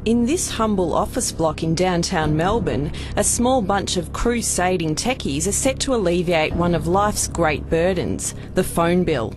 In this humble office block in downtown Melbourne, a small bunch of crusading techies are set to alleviate one of life's great burdens, the phone bill.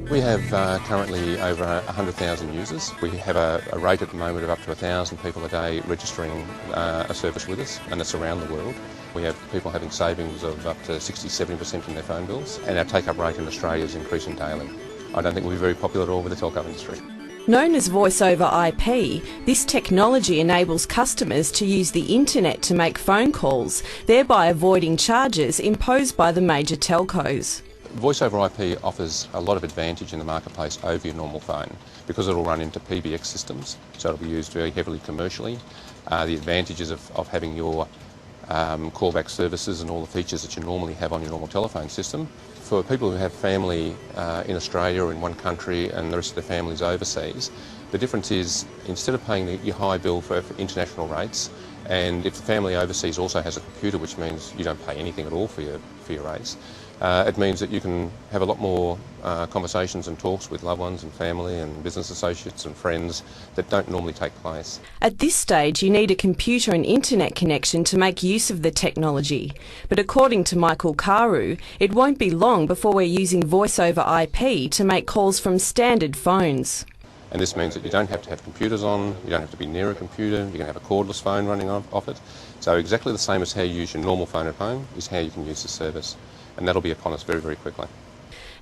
We have currently over 100,000 users. We have a rate at the moment of up to 1,000 people a day registering a service with us, and it's around the world. We have people having savings of up to 60-70% in their phone bills, and our take-up rate in Australia is increasing daily. I don't think we're very popular at all with the telco industry. Known as Voice over IP, this technology enables customers to use the internet to make phone calls, thereby avoiding charges imposed by the major telcos. Voice over IP offers a lot of advantage in the marketplace over your normal phone because it'll run into PBX systems, so it'll be used very heavily commercially. The advantages of having your callback services and all the features that you normally have on your normal telephone system. For people who have family in Australia or in one country and the rest of their families overseas, the difference is instead of paying your high bill for international rates, and if the family overseas also has a computer, which means you don't pay anything at all for your rates, it means that you can have a lot more conversations and talks with loved ones and family and business associates and friends that don't normally take place. At this stage, you need a computer and internet connection to make use of the technology. But according to Michael Carew, it won't be long before we're using voice over IP to make calls from standard phones. And this means that you don't have to have computers on, you don't have to be near a computer, you can have a cordless phone running off it. So exactly the same as how you use your normal phone at home is how you can use the service. And that'll be upon us very, very quickly.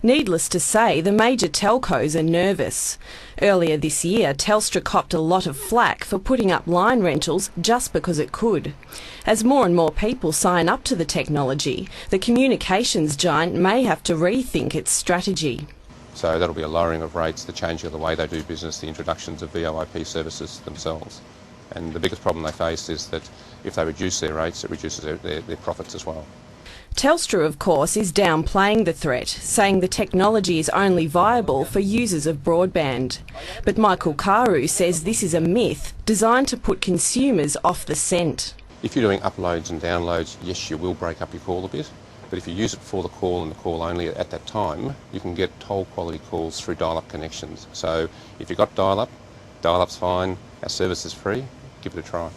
Needless to say, the major telcos are nervous. Earlier this year, Telstra copped a lot of flack for putting up line rentals just because it could. As more and more people sign up to the technology, the communications giant may have to rethink its strategy. So that'll be a lowering of rates, the changing of the way they do business, the introductions of VoIP services themselves. And the biggest problem they face is that if they reduce their rates, it reduces their profits as well. Telstra, of course, is downplaying the threat, saying the technology is only viable for users of broadband. But Michael Carew says this is a myth designed to put consumers off the scent. If you're doing uploads and downloads, yes, you will break up your call a bit. But if you use it for the call and the call only at that time, you can get toll quality calls through dial-up connections. So if you've got dial-up, dial-up's fine, our service is free, give it a try.